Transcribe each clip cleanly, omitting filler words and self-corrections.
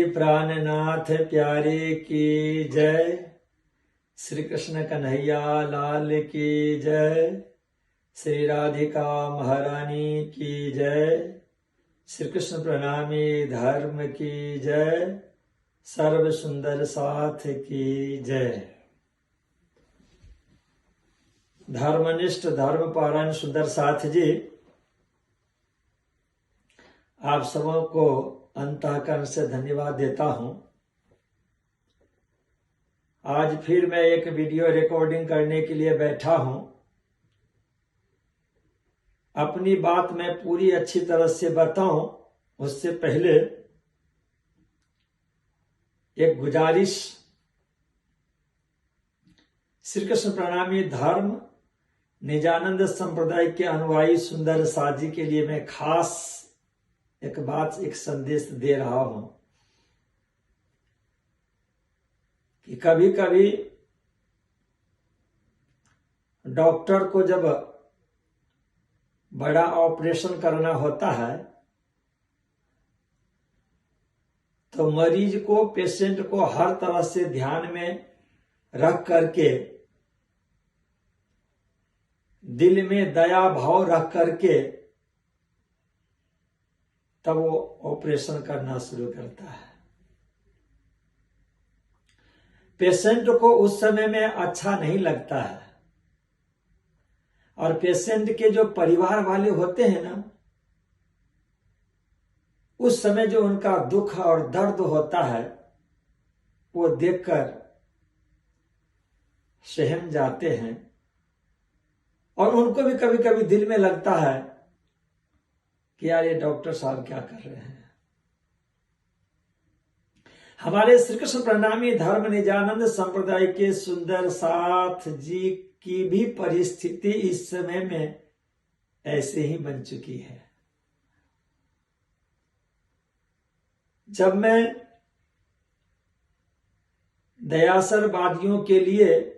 प्राणनाथ प्यारे की जय। श्री कृष्ण कन्हैया लाल की जय। श्री राधिका महारानी की जय। श्री कृष्ण प्रणामी धर्म की जय। सर्व सुंदर साथ की जय। धर्मनिष्ठ धर्म पारायण सुंदर साथ जी, आप सबों को अंतःकरण से धन्यवाद देता हूं। आज फिर मैं एक वीडियो रिकॉर्डिंग करने के लिए बैठा हूं। अपनी बात मैं पूरी अच्छी तरह से बताऊं उससे पहले एक गुजारिश। श्री कृष्ण प्रणामी धर्म निजानंद संप्रदाय के अनुयायी सुंदर साथ जी के लिए मैं खास एक बात, एक संदेश दे रहा हूं कि कभी कभी डॉक्टर को जब बड़ा ऑपरेशन करना होता है तो मरीज को, पेशेंट को हर तरह से ध्यान में रख करके, दिल में दया भाव रख करके तब वो ऑपरेशन करना शुरू करता है। पेशेंट को उस समय में अच्छा नहीं लगता है और पेशेंट के जो परिवार वाले होते हैं ना, उस समय जो उनका दुख और दर्द होता है वो देखकर सहम जाते हैं और उनको भी कभी कभी दिल में लगता है कि यार ये डॉक्टर साहब क्या कर रहे हैं। हमारे श्री कृष्ण प्रणामी धर्म निजानंद संप्रदाय के सुंदर साथ जी की भी परिस्थिति इस समय में ऐसे ही बन चुकी है। जब मैं दयासरवादियों के लिए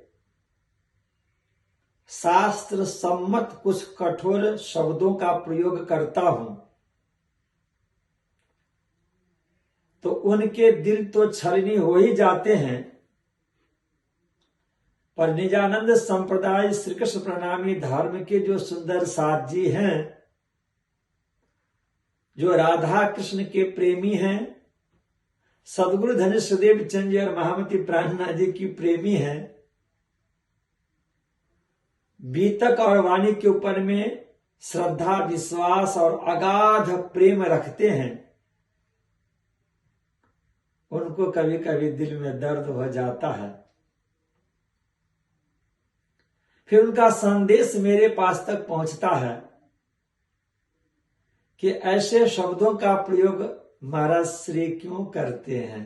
शास्त्र सम्मत कुछ कठोर शब्दों का प्रयोग करता हूं तो उनके दिल तो छलनी हो ही जाते हैं, पर निजानंद संप्रदाय श्री कृष्ण प्रणामी धर्म के जो सुंदर साथ जी हैं, जो राधा कृष्ण के प्रेमी हैं, सदगुरु धनेश्वर चंद जी और महामती प्राणनाथ जी की प्रेमी हैं, बीतक और वाणी के ऊपर में श्रद्धा, विश्वास और अगाध प्रेम रखते हैं, उनको कभी कभी दिल में दर्द हो जाता है। फिर उनका संदेश मेरे पास तक पहुंचता है कि ऐसे शब्दों का प्रयोग महाराज श्री क्यों करते हैं।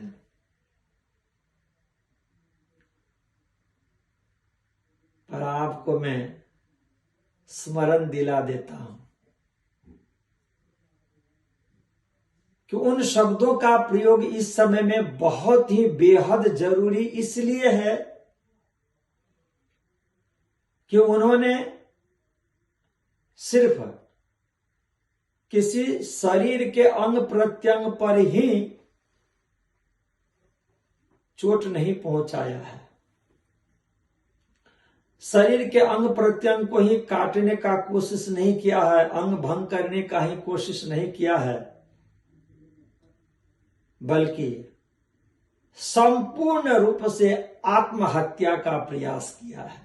पर आपको मैं स्मरण दिला देता हूं कि उन शब्दों का प्रयोग इस समय में बहुत ही बेहद जरूरी इसलिए है कि उन्होंने सिर्फ किसी शरीर के अंग प्रत्यंग पर ही चोट नहीं पहुंचाया है, शरीर के अंग प्रत्यंग को ही काटने का कोशिश नहीं किया है, अंग भंग करने का ही कोशिश नहीं किया है, बल्कि संपूर्ण रूप से आत्महत्या का प्रयास किया है।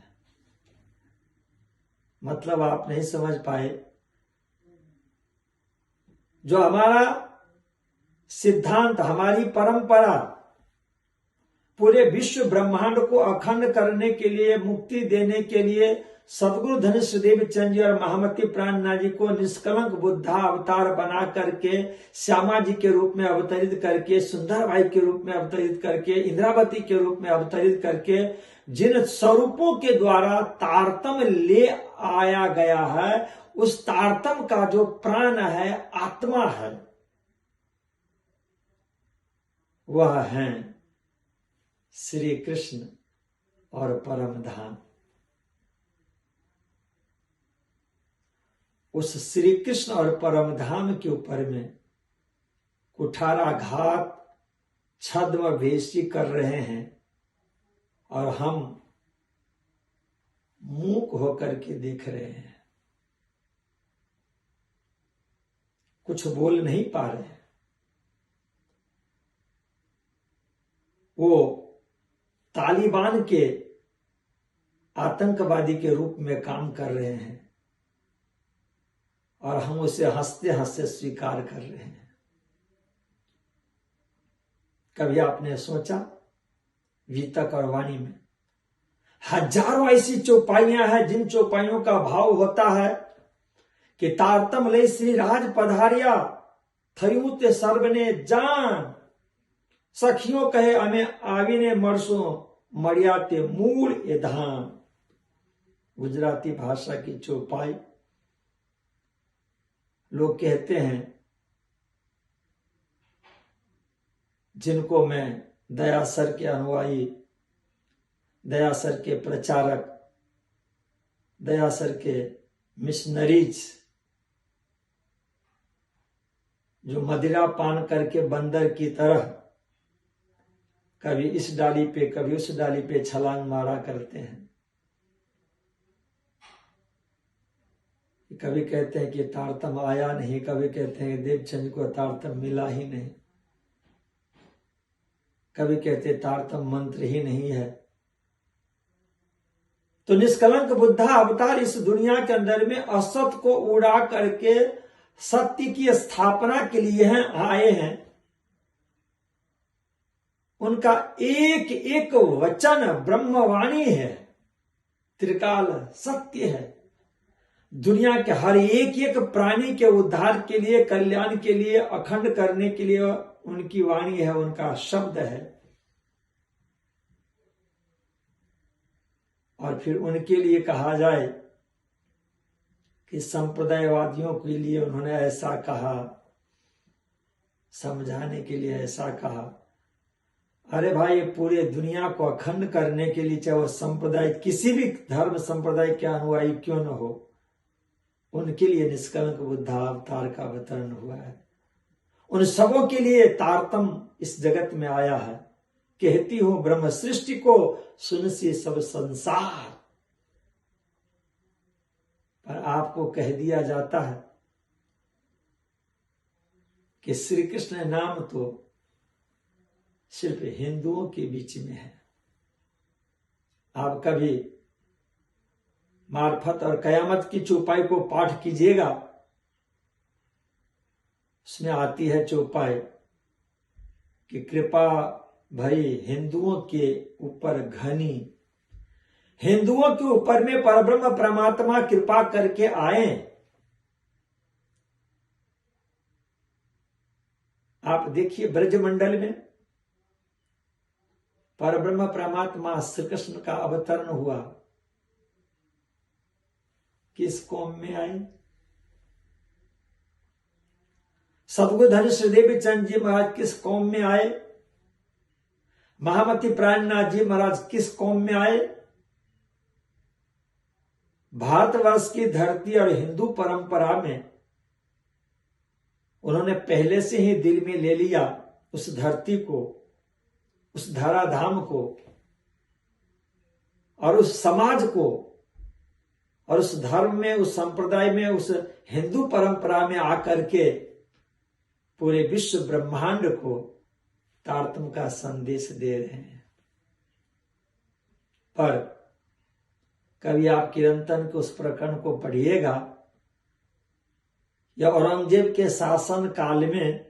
मतलब आप नहीं समझ पाए, जो हमारा सिद्धांत, हमारी परंपरा पूरे विश्व ब्रह्मांड को अखंड करने के लिए, मुक्ति देने के लिए सदगुरु धनेश्वर चंद जी और महामती प्राणनाथ जी को निष्कलंक बुद्धा अवतार बना करके, श्यामा जी के रूप में अवतरित करके, सुंदरबाई के रूप में अवतरित करके, इंद्रावती के रूप में अवतरित करके, जिन स्वरूपों के द्वारा तारतम्य ले आया गया है, उस तारतम्य का जो प्राण है, आत्मा है, वह है श्री कृष्ण और परम धाम। उस श्री कृष्ण और परम धाम के ऊपर में कुठाराघात छद्म भेषी कर रहे हैं और हम मूक होकर के देख रहे हैं, कुछ बोल नहीं पा रहे हैं। वो तालिबान के आतंकवादी के रूप में काम कर रहे हैं और हम उसे हंसते हंसते स्वीकार कर रहे हैं। कभी आपने सोचा वितक और वाणी में हजारों ऐसी चौपाइयां हैं जिन चौपाइयों का भाव होता है कि तारतम ले श्री राज पधारिया थयूं ते सर्वने जान, सखियों कहे हमें आविने मरसों मरिया ते मूल ए धाम। गुजराती भाषा की चौपाई। लोग कहते हैं, जिनको मैं दया सर के अनुयायी, दया सर के प्रचारक, दया सर के मिशनरीज, जो मदिरा पान करके बंदर की तरह कभी इस डाली पे कभी उस डाली पे छलांग मारा करते हैं। कभी कहते हैं कि तारतम आया नहीं, कभी कहते हैं देवचंद को तारतम मिला ही नहीं, कभी कहते तारतम मंत्र ही नहीं है। तो निष्कलंक बुद्धा अवतार इस दुनिया के अंदर में असत को उड़ा करके सत्य की स्थापना के लिए आए हैं। उनका एक एक वचन ब्रह्मवाणी है, त्रिकाल सत्य है। दुनिया के हर एक एक प्राणी के उद्धार के लिए, कल्याण के लिए, अखंड करने के लिए उनकी वाणी है, उनका शब्द है। और फिर उनके लिए कहा जाए कि संप्रदायवादियों के लिए उन्होंने ऐसा कहा, समझाने के लिए ऐसा कहा। अरे भाई, पूरे दुनिया को अखंड करने के लिए, चाहे वो संप्रदाय किसी भी धर्म संप्रदाय के अनुयायी क्यों न हो, उनके लिए निष्कलंक बुद्धा अवतार का अवतरण हुआ है। उन सबों के लिए तारतम इस जगत में आया है। कहती हूं ब्रह्म सृष्टि को सुन से सब संसार, पर आपको कह दिया जाता है कि श्री कृष्ण नाम तो सिर्फ हिंदुओं के बीच में है। आप कभी मार्फत और कयामत की चौपाई को पाठ कीजिएगा, उसमें आती है चौपाई कि कृपा भई हिंदुओं के ऊपर घनी, हिंदुओं के ऊपर में परब्रह्म परमात्मा कृपा करके आए। आप देखिए ब्रजमंडल में परब्रह्म परमात्मा श्री कृष्ण का अवतरण हुआ, किस कौम में आए? सदगुरु धन श्रीदेवी चंद जी महाराज किस कौम में आए? महामती प्राणनाथ जी महाराज किस कौम में आए? भारतवर्ष की धरती और हिंदू परंपरा में उन्होंने पहले से ही दिल में ले लिया उस धरती को, उस धराधाम को और उस समाज को और उस धर्म में, उस संप्रदाय में, उस हिंदू परंपरा में आकर के पूरे विश्व ब्रह्मांड को तारतम का संदेश दे रहे हैं। पर कभी आप किरंतन के उस प्रकरण को पढ़िएगा, या औरंगजेब के शासन काल में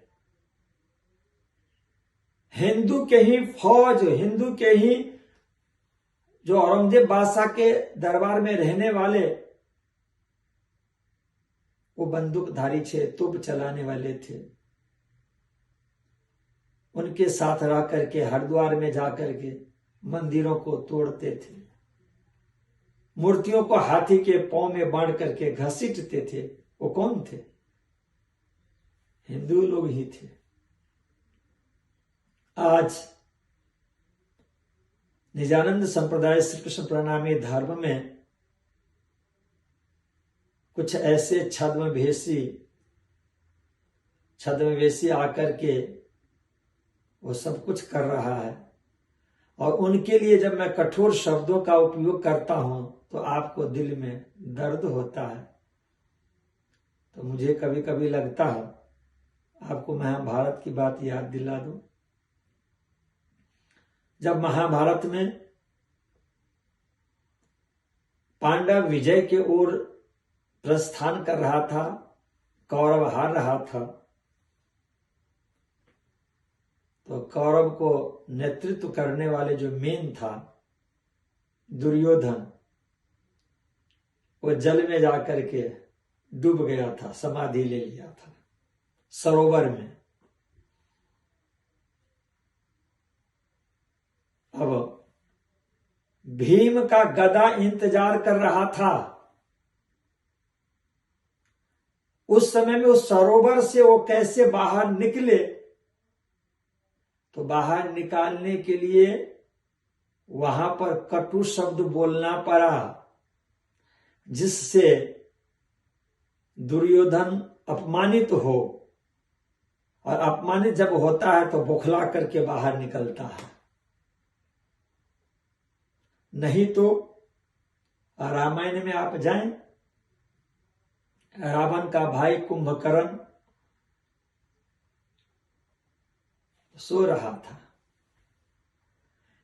हिंदू के ही फौज, हिंदू के ही जो औरंगजेब बादशाह के दरबार में रहने वाले, वो बंदूकधारी थे, तोप चलाने वाले थे। उनके साथ रह करके हरिद्वार में जाकर के मंदिरों को तोड़ते थे, मूर्तियों को हाथी के पांव में बांध करके घसीटते थे। वो कौन थे? हिंदू लोग ही थे। आज निजानंद संप्रदाय श्री कृष्ण प्रणामी धर्म में कुछ ऐसे छद्मवेशी आकर के वो सब कुछ कर रहा है। और उनके लिए जब मैं कठोर शब्दों का उपयोग करता हूं तो आपको दिल में दर्द होता है। तो मुझे कभी कभी लगता है आपको महाभारत की बात याद दिला दूं। जब महाभारत में पांडव विजय के ओर प्रस्थान कर रहा था, कौरव हार रहा था, तो कौरव को नेतृत्व करने वाले जो मेन था दुर्योधन, वो जल में जाकर के डूब गया था, समाधि ले लिया था सरोवर में। अब भीम का गदा इंतजार कर रहा था। उस समय में उस सरोवर से वो कैसे बाहर निकले, तो बाहर निकालने के लिए वहां पर कटु शब्द बोलना पड़ा, जिससे दुर्योधन अपमानित हो, और अपमानित जब होता है तो बौखला करके बाहर निकलता है। नहीं तो रामायण में आप जाएं, रावण का भाई कुंभकर्ण सो रहा था।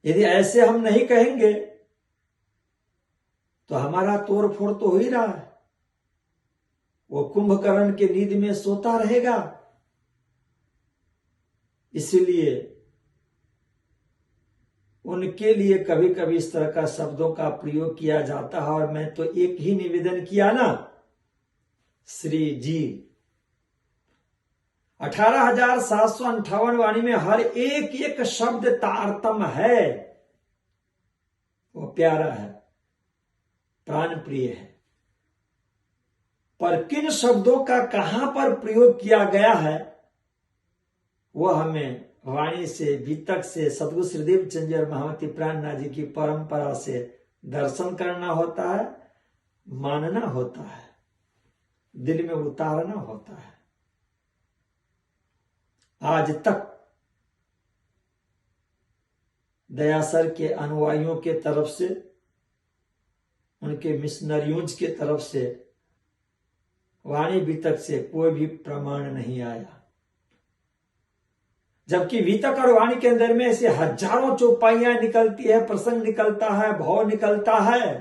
यदि ऐसे हम नहीं कहेंगे तो हमारा तोड़ फोड़ तो हो ही रहा है। वो कुंभकर्ण के नींद में सोता रहेगा। इसलिए उनके लिए कभी कभी इस तरह का शब्दों का प्रयोग किया जाता है। और मैं तो एक ही निवेदन किया ना, श्री जी 18,758 वाणी में हर एक एक शब्द तारतम है, वो प्यारा है, प्राण प्रिय है। पर किन शब्दों का कहां पर प्रयोग किया गया है वह हमें वाणी से, वितक से, सदगुरु श्रीदेव चंद्र और महामती प्राणनाथ जी की परंपरा से दर्शन करना होता है, मानना होता है, दिल में उतारना होता है। आज तक दयासर के अनुयायियों के तरफ से, उनके मिशनरियों के तरफ से वाणी वितक से कोई भी प्रमाण नहीं आया। जबकि वितक और वाणी के अंदर में ऐसे हजारों चौपाइयां निकलती है, प्रसंग निकलता है, भाव निकलता है।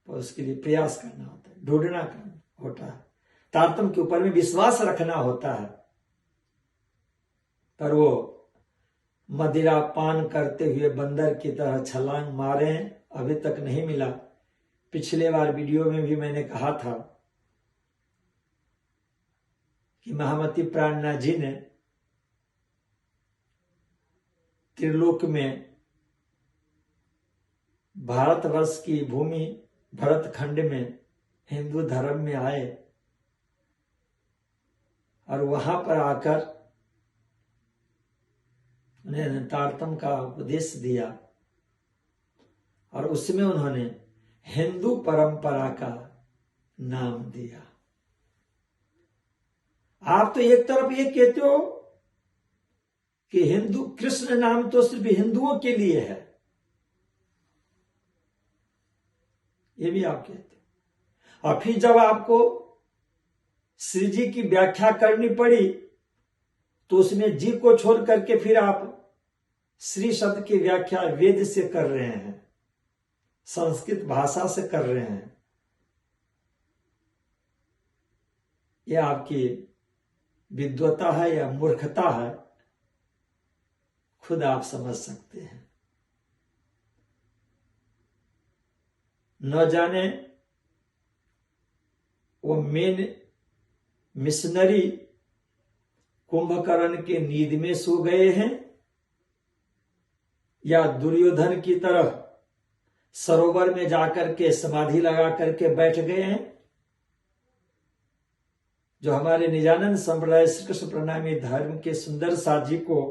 तो उसके लिए प्रयास करना होता है, ढूंढना होता है, तारतम के ऊपर में विश्वास रखना होता है। पर वो मदिरा पान करते हुए बंदर की तरह छलांग मारे, अभी तक नहीं मिला। पिछले बार वीडियो में भी मैंने कहा था कि महामती प्राणनाथ जी ने त्रिलोक में, भारतवर्ष की भूमि भरतखंड में हिंदू धर्म में आए और वहां पर आकर उन्हें तारतम का उपदेश दिया और उसमें उन्होंने हिंदू परंपरा का नाम दिया। आप तो एक तरफ ये कहते हो कि हिंदू, कृष्ण नाम तो सिर्फ हिंदुओं के लिए है, ये भी आप कहते हो। और फिर जब आपको श्री जी की व्याख्या करनी पड़ी तो उसमें जी को छोड़ करके फिर आप श्री शब्द की व्याख्या वेद से कर रहे हैं, संस्कृत भाषा से कर रहे हैं। यह आपकी विद्वता है या मूर्खता है, खुद आप समझ सकते हैं। न जाने वो मेन मिशनरी कुंभकर्ण के नींद में सो गए हैं या दुर्योधन की तरह सरोवर में जाकर के समाधि लगा करके बैठ गए हैं। जो हमारे निजानंद संप्रदाय श्री कृष्ण प्रणामी धर्म के सुंदर साथ जी को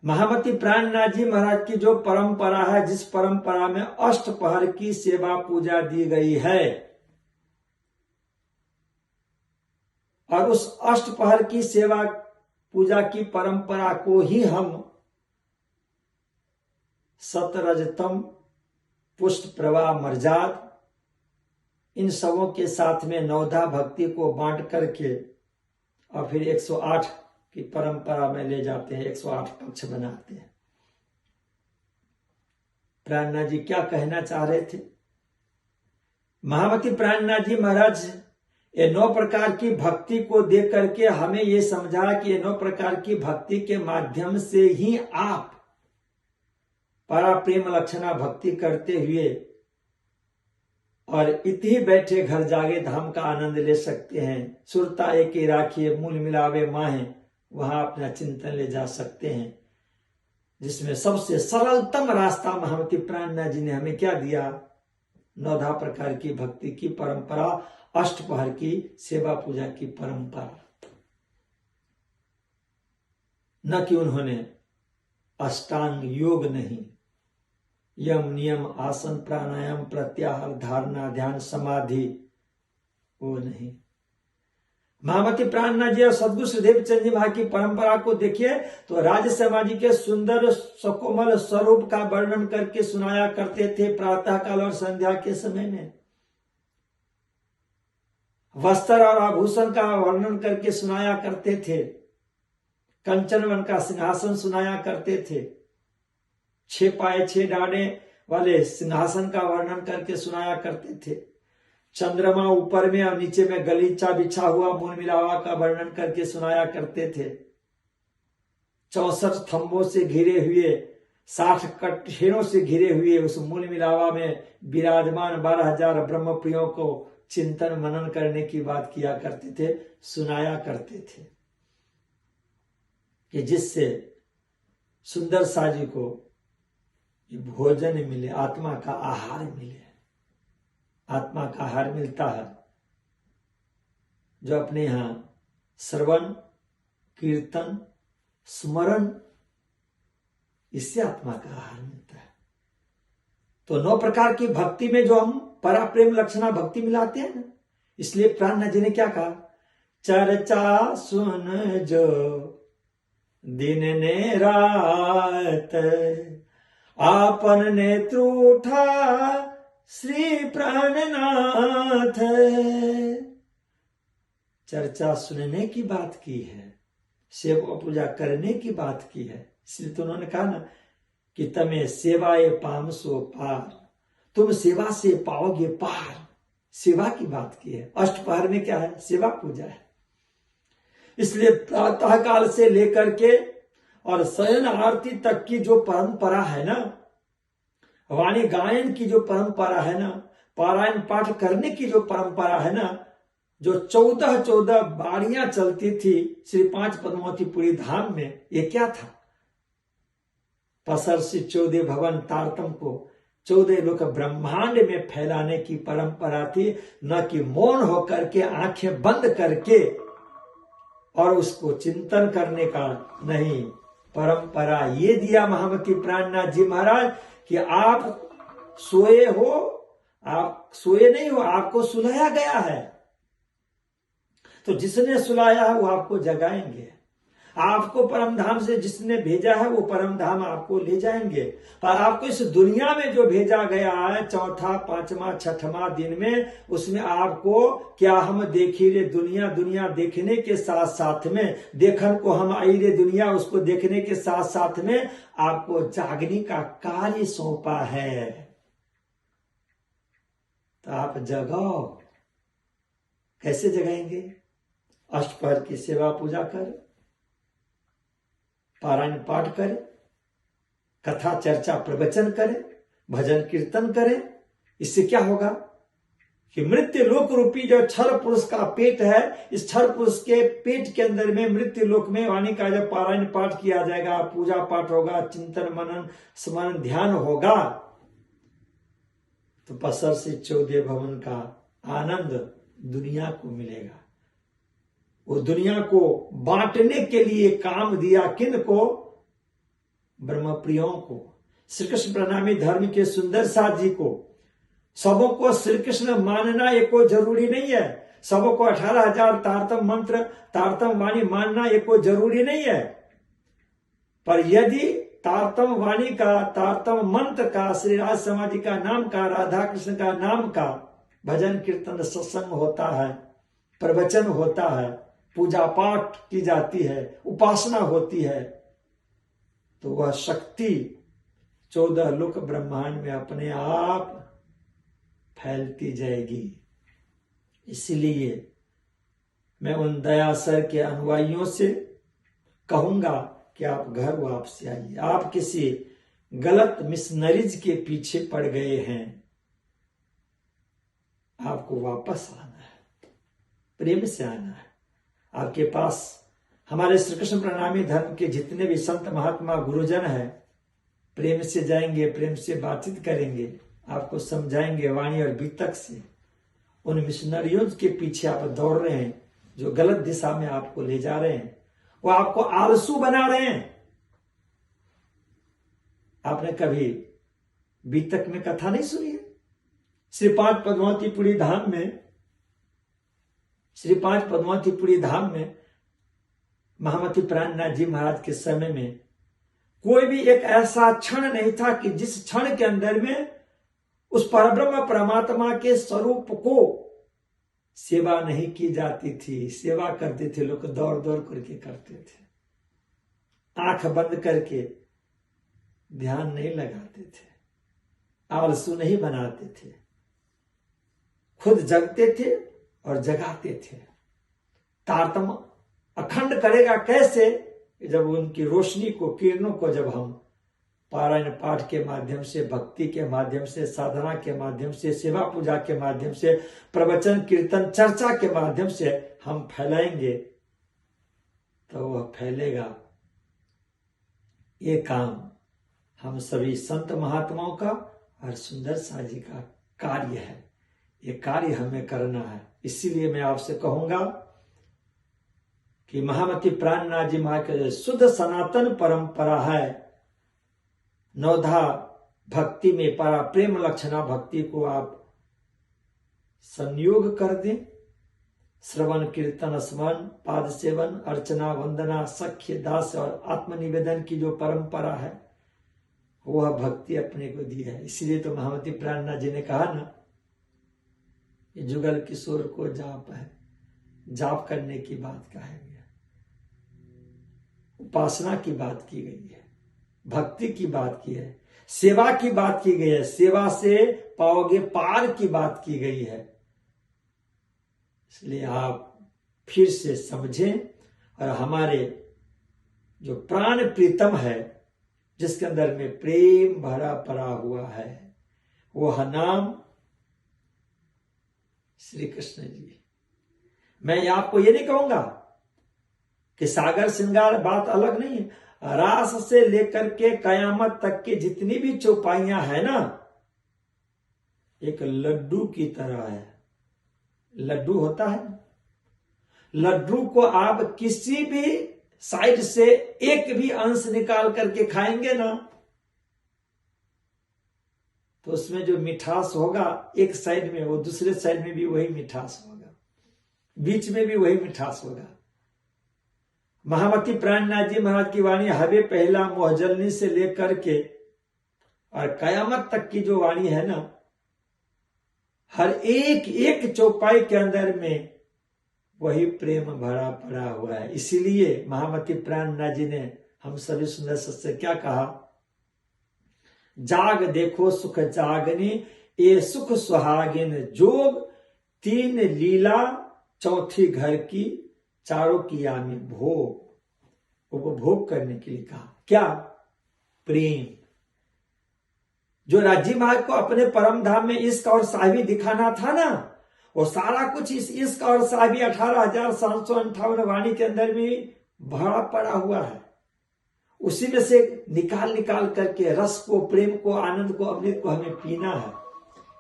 महामती प्राणनाथ जी महाराज की जो परंपरा है, जिस परंपरा में अष्टपहर की सेवा पूजा दी गई है, और उस अष्टपहर की सेवा पूजा की परंपरा को ही हम सतरजतम, पुष्ट, प्रवाह, मर्जाद इन सबों के साथ में नवधा भक्ति को बांट करके और फिर 108 की परंपरा में ले जाते हैं, 108 पक्ष बनाते हैं। प्राणनाथ जी क्या कहना चाह रहे थे? महामती प्राणनाथ जी महाराज ये 9 प्रकार की भक्ति को देख करके हमें ये समझा कि ये 9 प्रकार की भक्ति के माध्यम से ही आप परा प्रेम लक्षणा भक्ति करते हुए और इति बैठे घर जागे धाम का आनंद ले सकते हैं। सुरता एक राखिए मूल मिलावे माहे, वहां अपना चिंतन ले जा सकते हैं, जिसमें सबसे सरलतम रास्ता महामती प्राणनाथ जी ने हमें क्या दिया? 9 प्रकार की भक्ति की परंपरा, अष्टपहर की सेवा पूजा की परंपरा। न कि उन्होंने अष्टांग योग नहीं, यम नियम आसन प्राणायाम प्रत्याहार धारणा ध्यान समाधि वो नहीं। महामती प्राणनाथ जी और सद्गुरु श्रीदेव चंद जी महाराज की परंपरा को देखिए तो राज शर्मा जी के सुंदर सकोमल स्वरूप का वर्णन करके सुनाया करते थे प्रातः काल और संध्या के समय में। वस्त्र और आभूषण का वर्णन करके सुनाया करते थे। कंचन वन का सिंहासन सुनाया करते थे। 6 पाए 6 डाने वाले सिंहासन का वर्णन करके सुनाया करते थे। चंद्रमा ऊपर में और नीचे में गलीचा बिछा हुआ मूल मिलावा का वर्णन करके सुनाया करते थे। 64 थंबों से घिरे हुए 60 कठेरों से घिरे हुए उस मूल मिलावा में विराजमान 12,000 ब्रह्म प्रियों को चिंतन मनन करने की बात किया करते थे, सुनाया करते थे कि जिससे सुंदर साजी को भोजन मिले, आत्मा का आहार मिले। आत्मा का आहार मिलता है जो अपने यहां श्रवण कीर्तन स्मरण, इससे आत्मा का आहार मिलता है। तो 9 प्रकार की भक्ति में जो हम परा प्रेम लक्षणा भक्ति मिलाते हैं ना, इसलिए प्राणनाथ जी ने क्या कहा? चर्चा सुन जो दिन ने रात, आपन नेत्र उठा श्री प्राणनाथ। चर्चा सुनने की बात की है, सेवा पूजा करने की बात की है। इसलिए तो उन्होंने कहा ना कि तमें सेवाए पामसो पार, तुम सेवा से पाओगे पार। सेवा की बात की है। अष्टपहर में क्या है? सेवा पूजा है। इसलिए प्रातः काल से लेकर के और शयन आरती तक की जो परंपरा है ना, वाणी गायन की जो परंपरा है ना, पारायण पाठ करने की जो परंपरा है ना, जो 14 बाड़ियां चलती थी श्री 5 पद्मावतीपुरी धाम में, ये क्या था? पसर से 14 भवन तारतम को 14 लोक ब्रह्मांड में फैलाने की परंपरा थी, न कि मौन होकर के आंखें बंद करके और उसको चिंतन करने का नहीं। परंपरा ये दिया महामती प्राणनाथ जी महाराज कि आप सोए हो, आप सोए नहीं हो, आपको सुलाया गया है। तो जिसने सुलाया है वो आपको जगाएंगे। आपको परमधाम से जिसने भेजा है वो परमधाम आपको ले जाएंगे। पर आपको इस दुनिया में जो भेजा गया है 4, 5, 6वां दिन में, उसमें आपको क्या हम देखी रे दुनिया, दुनिया देखने के साथ साथ में देखन को हम आई रे दुनिया, उसको देखने के साथ साथ में आपको जागने का कार्य सौंपा है। तो आप जगाओ। कैसे जगाएंगे? अष्टपहर की सेवा पूजा कर, पारायण पाठ करें, कथा चर्चा प्रवचन करें, भजन कीर्तन करें। इससे क्या होगा कि मृत्यु लोक रूपी जो क्षर पुरुष का पेट है, इस क्षर पुरुष के पेट के अंदर में मृत्यु लोक में वाणी का जब पारायण पाठ किया जाएगा, पूजा पाठ होगा, चिंतन मनन स्मरण ध्यान होगा, तो पसर से 14 भवन का आनंद दुनिया को मिलेगा। वो दुनिया को बांटने के लिए काम दिया किन को? ब्रह्म प्रियों को, श्री कृष्ण प्रणामी धर्म के सुंदर साथ जी को। सबों को श्री कृष्ण मानना ये कोई जरूरी नहीं है। सबको 18,000 तारतम मंत्र, तारतम वाणी मानना ये कोई जरूरी नहीं है। पर यदि तारतम वाणी का, तारतम मंत्र का, श्री राज समाधि का नाम का, राधा कृष्ण का नाम का भजन कीर्तन सत्संग होता है, प्रवचन होता है, पूजा पाठ की जाती है, उपासना होती है, तो वह शक्ति 14 लोक ब्रह्मांड में अपने आप फैलती जाएगी। इसलिए मैं उन दया सर के अनुयायियों से कहूंगा कि आप घर वापस आइए। आप किसी गलत मिशनरीज के पीछे पड़ गए हैं, आपको वापस आना है, प्रेम से आना है। आपके पास हमारे श्री कृष्ण प्रणामी धर्म के जितने भी संत महात्मा गुरुजन हैं, प्रेम से जाएंगे, प्रेम से बातचीत करेंगे, आपको समझाएंगे वाणी और बीतक से। उन मिशनरियों के पीछे आप दौड़ रहे हैं जो गलत दिशा में आपको ले जा रहे हैं, वो आपको आलसू बना रहे हैं। आपने कभी बीतक में कथा नहीं सुनी है? श्री पांच पद्मावतीपुरी धाम में, श्री पांच पद्मावतीपुरी धाम में महामती प्राणनाथ जी महाराज के समय में कोई भी एक ऐसा क्षण नहीं था कि जिस क्षण के अंदर में उस परब्रह्म परमात्मा के स्वरूप को सेवा नहीं की जाती थी। सेवा करते थे लोग, दौड़ दौड़ करके करते थे, आंख बंद करके ध्यान नहीं लगाते थे, आलसू नहीं बनाते थे, खुद जगते थे और जगाते थे। तारतम अखंड करेगा कैसे? जब उनकी रोशनी को, किरणों को जब हम पारायण पाठ के माध्यम से, भक्ति के माध्यम से, साधना के माध्यम से, सेवा पूजा के माध्यम से, प्रवचन कीर्तन चर्चा के माध्यम से हम फैलाएंगे तो वह फैलेगा। ये काम हम सभी संत महात्माओं का और सुंदर सा जी का कार्य है। ये कार्य हमें करना है। इसीलिए मैं आपसे कहूंगा कि महामती प्राणनाथ जी महाराज के शुद्ध सनातन परंपरा है। नवधा भक्ति में परा प्रेम लक्षणा भक्ति को आप संयोग कर दें। श्रवण कीर्तन स्मरण पाद सेवन अर्चना वंदना सख्य दास और आत्मनिवेदन की जो परंपरा है वह भक्ति अपने को दी है। इसलिए तो महामती प्राणनाथ जी ने कहा ना, ये जुगल किशोर को जाप है, जाप करने की बात कहा गया, उपासना की बात की गई है, भक्ति की बात की है, सेवा की बात की गई है, सेवा से पाओगे पार की बात की गई है। इसलिए आप फिर से समझें और हमारे जो प्राण प्रीतम है, जिसके अंदर में प्रेम भरा पड़ा हुआ है, वह नाम श्री कृष्ण जी। मैं आपको ये नहीं कहूंगा कि सागर श्रृंगार बात अलग नहीं है। रास से लेकर के कयामत तक के जितनी भी चौपाइयां है ना, एक लड्डू की तरह है। लड्डू होता है, लड्डू को आप किसी भी साइड से एक भी अंश निकाल करके खाएंगे ना, तो उसमें जो मिठास होगा एक साइड में, वो दूसरे साइड में भी वही मिठास होगा, बीच में भी वही मिठास होगा। महामती प्राणनाथ जी महाराज की वाणी हवे पहला मोहजलनी से लेकर के और कयामत तक की जो वाणी है ना, हर एक एक चौपाई के अंदर में वही प्रेम भरा पड़ा हुआ है। इसीलिए महामती प्राणनाथ जी ने हम सभी सुंदर सत्य क्या कहा, जाग देखो सुख जागनी ये सुख सुहागिन जोग, तीन लीला चौथी घर की चारों की यामी भोग। उपभोग करने के लिए कहा, क्या? प्रेम। जो राजी महाराज को अपने परम धाम में इश्क और साहिबी दिखाना था ना, वो सारा कुछ इस इश्क और साहिबी 18,758 वाणी के अंदर में भरा पड़ा हुआ है। उसी में से निकाल निकाल करके रस को, प्रेम को, आनंद को, अमृत को हमें पीना है।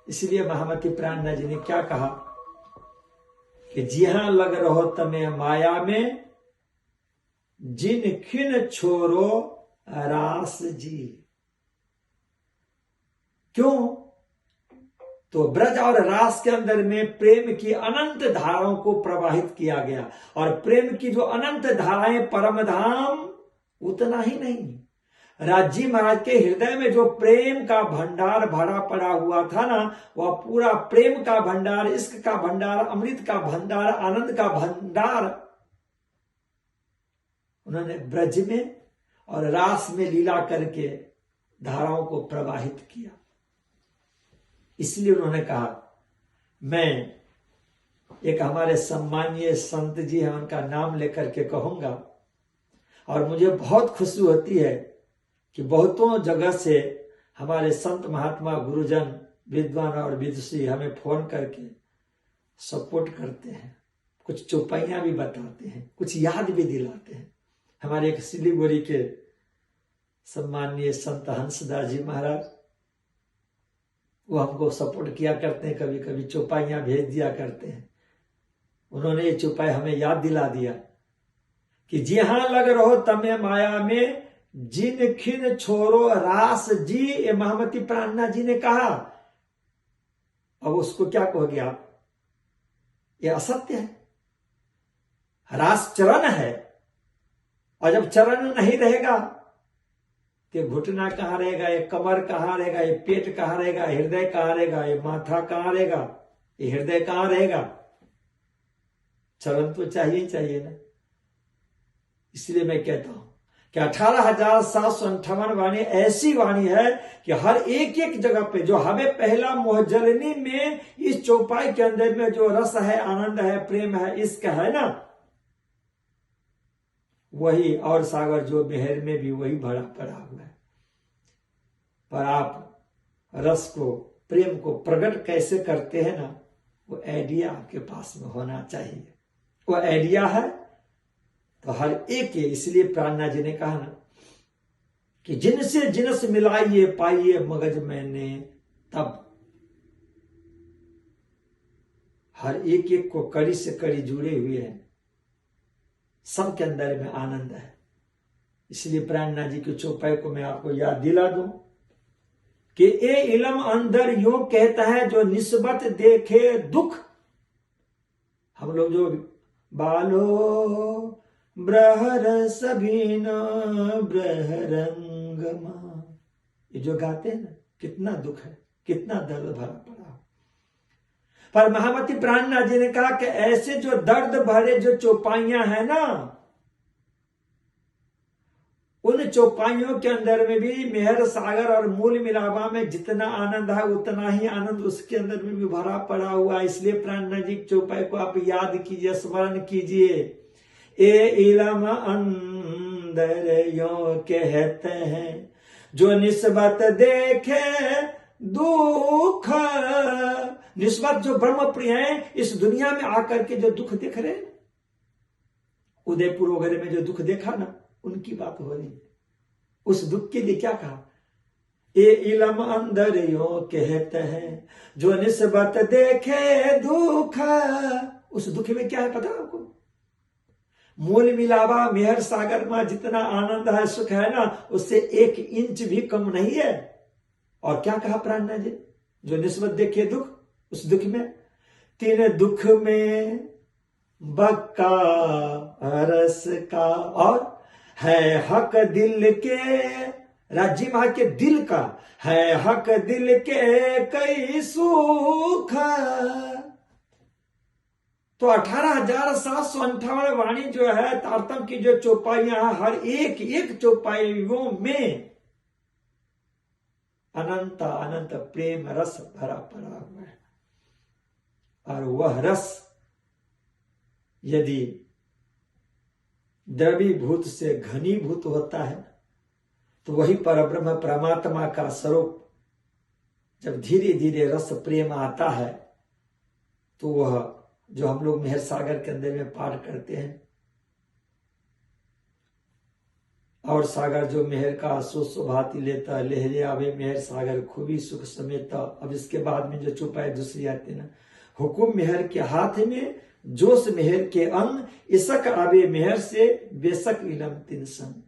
इसलिए महामती प्राणनाथ जी ने क्या कहा कि जिहां लग रहो तमे माया में, जिन खिन छोरो रास जी। क्यों? तो ब्रज और रास के अंदर में प्रेम की अनंत धाराओं को प्रवाहित किया गया, और प्रेम की जो अनंत धाराएं परम धाम उतना ही नहीं, राजी महाराज के हृदय में जो प्रेम का भंडार भरा पड़ा हुआ था ना, वह पूरा प्रेम का भंडार, इश्क का भंडार, अमृत का भंडार, आनंद का भंडार उन्होंने ब्रज में और रास में लीला करके धाराओं को प्रवाहित किया। इसलिए उन्होंने कहा, मैं एक हमारे सम्मानीय संत जी हैं, उनका नाम लेकर के कहूंगा, और मुझे बहुत खुशी होती है कि बहुतों जगह से हमारे संत महात्मा गुरुजन विद्वान और विदुषी हमें फोन करके सपोर्ट करते हैं, कुछ चौपाइयां भी बताते हैं, कुछ याद भी दिलाते हैं। हमारे एक सिलीगुड़ी के सम्मानीय संत हंसदास जी महाराज, वो हमको सपोर्ट किया करते हैं, कभी कभी चौपाइयां भेज दिया करते हैं। उन्होंने ये चौपाई हमें याद दिला दिया कि जी हाँ लग रहो तमे माया में, जिन खिन छोरो रास जी, ये महामती प्राणना जी ने कहा। अब उसको क्या कहोगे आप? ये असत्य है। रास चरण है, और जब चरण नहीं रहेगा तो घुटना कहां रहेगा, ये कमर कहां रहेगा, ये पेट कहां रहेगा, हृदय कहां रहेगा, ये माथा कहां रहेगा, ये हृदय कहां रहेगा? चरण तो चाहिए ही चाहिए ना। इसलिए मैं कहता हूं कि 18,758 वाणी ऐसी वाणी है कि हर एक एक जगह पे जो हमें पहला मोहजलनी में इस चौपाई के अंदर में जो रस है, आनंद है, प्रेम है, इश्क है ना, वही और सागर जो मेहर में भी वही भरा पड़ा हुआ है। पर आप रस को, प्रेम को प्रकट कैसे करते हैं ना, वो आइडिया आपके पास में होना चाहिए। वो आइडिया है तो हर एक है। इसलिए प्राणनाथ जी ने कहा ना कि जिनसे जिनस मिलाइए पाइए मगज मैंने, तब हर एक एक को कड़ी से कड़ी जुड़े हुए हैं, सबके अंदर में आनंद है। इसलिए प्राणनाथ जी की चौपाई को मैं आपको याद दिला दूं कि ए इलम अंदर यूं कहता है, जो निस्बत देखे दुख। हम लोग जो बालो ब्रहर सबीन ब्रहरंगमा, ये जो गाते हैं ना, कितना दुख है, कितना दर्द भरा पड़ा। पर महामती प्राणनाथ जी ने कहा कि ऐसे जो दर्द भरे जो चौपाइयां हैं ना, उन चौपाइयों के अंदर में भी मेहर सागर और मूल मिलावा में जितना आनंद है उतना ही आनंद उसके अंदर में भी भरा पड़ा हुआ है। इसलिए प्राणनाथ जी की चौपाई को आप याद कीजिए, स्मरण कीजिए। ए इलम अंदर यो कहते हैं, जो निस्बत देखे दुख। निस्बत जो ब्रह्म प्रिय है, इस दुनिया में आकर के जो दुख देख रहे, उदयपुर वगैरह में जो दुख देखा ना, उनकी बात हो रही है। उस दुख के लिए क्या कहा? ए इलम अंदर यो कहते हैं, जो निस्बत देखे दुख। उस दुख में क्या है पता आपको? मूल मिलावा मेहर सागर में जितना आनंद है, सुख है ना, उससे 1 इंच भी कम नहीं है। और क्या कहा प्राणनाथ जी? जो निस्बत देखे दुख, उस दुख में 3 दुख में बक्का रस का, और है हक दिल के, राज्य मां के दिल का, है हक दिल के कई सुख। तो 18,758 वाणी जो है, तारतम की जो चौपाइयां, हर एक एक चौपाइयों में अनंत अनंत प्रेम रस भरा पड़ा हुआ है। और वह रस यदि द्रवीभूत से घनीभूत होता है, तो वही परब्रह्म परमात्मा का स्वरूप जब धीरे धीरे रस प्रेम आता है, तो वह जो हम लोग मेहर सागर के अंदर में पाठ करते हैं, और सागर जो मेहर का सुभाती लेता, लहरे आवे मेहर सागर खूबी सुख समेता। अब इसके बाद में जो चौपाई दूसरी आती है ना, हुकुम मेहर के हाथ में, जोश मेहर के अंग, इसक आवे मेहर से बेशक इलम तिन संग।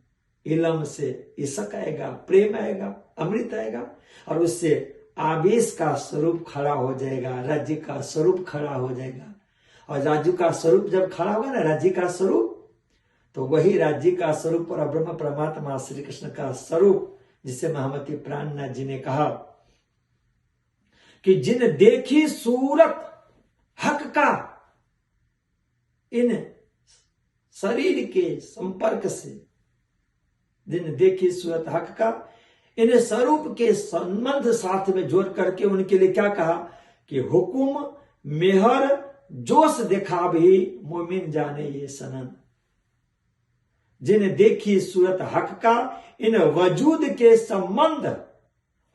इलम से इसक आएगा, प्रेम आएगा, अमृत आएगा, और उससे आवेश का स्वरूप खड़ा हो जाएगा, राज्य का स्वरूप खड़ा हो जाएगा। और राज्य का स्वरूप जब खड़ा होगा ना, राज्य का स्वरूप, तो वही राज्य का स्वरूप और ब्रह्म परमात्मा श्री कृष्ण का स्वरूप, जिसे महामती प्राणनाथ जी ने कहा कि जिन देखी सूरत हक का इन शरीर के संपर्क से, जिन देखी सूरत हक का इन स्वरूप के संबंध साथ में जोड़ करके उनके लिए क्या कहा कि हुकुम मेहर जोश देखा भी मोमिन जाने ये सनन। जिन देखी सूरत हक का इन वजूद के संबंध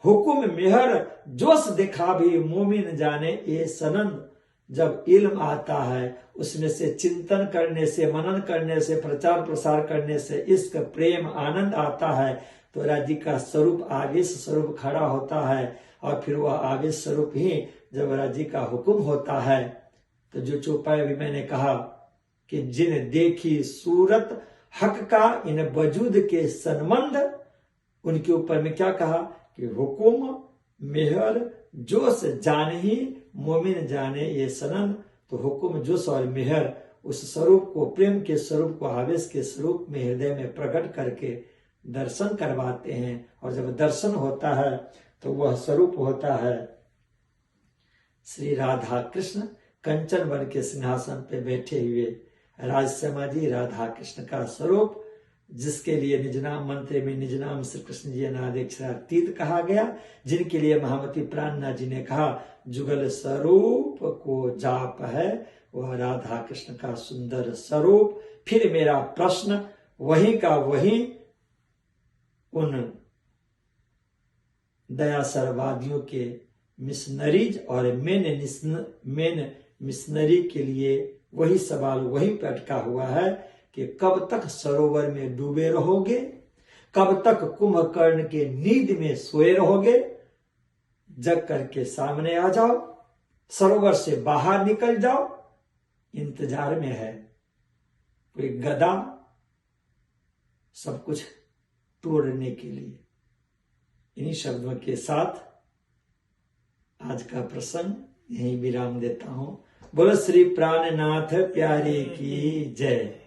हुकुम मेहर जोश देखा भी मोमिन जाने ये सनन। जब इल्म आता है उसमें से चिंतन करने से, मनन करने से, प्रचार प्रसार करने से इश्क प्रेम आनंद आता है, तो राज्य का स्वरूप आवेश स्वरूप खड़ा होता है। और फिर वह आवेश स्वरूप ही जब राज्य का हुक्म होता है, तो जो चौपाई अभी मैंने कहा कि जिन देखी सूरत हक का इन वजूद के संबंध, उनके ऊपर में क्या कहा कि हुकुम मेहर जोश जान ही मोमिन जाने ये सनन। तो हुकुम जोश और मेहर उस स्वरूप को, प्रेम के स्वरूप को आवेश के स्वरूप में हृदय में प्रकट करके दर्शन करवाते हैं। और जब दर्शन होता है तो वह स्वरूप होता है श्री राधा कृष्ण कंचन वन के सिंहासन पे बैठे हुए राजश्यामा जी, राधा कृष्ण का स्वरूप, जिसके लिए निज नाम मंत्र में निज नाम श्री कृष्ण जी अनादिक्षरातीत कहा गया, जिनके लिए महामती प्राणनाथ जी ने कहा जुगल स्वरूप को जाप है वह राधा कृष्ण का सुंदर स्वरूप। फिर मेरा प्रश्न वही का वही उन दया सरवादियों के मिशनरीज और मेन मिशनरी के लिए वही सवाल वही पे अटका हुआ है कि कब तक सरोवर में डूबे रहोगे, कब तक कुंभकर्ण के नींद में सोए रहोगे। जग करके सामने आ जाओ, सरोवर से बाहर निकल जाओ, इंतजार में है कोई गदा सब कुछ तोड़ने के लिए। इन्हीं शब्दों के साथ आज का प्रसंग यहीं विराम देता हूं। बोलो श्री प्राणनाथ प्यारे की जय।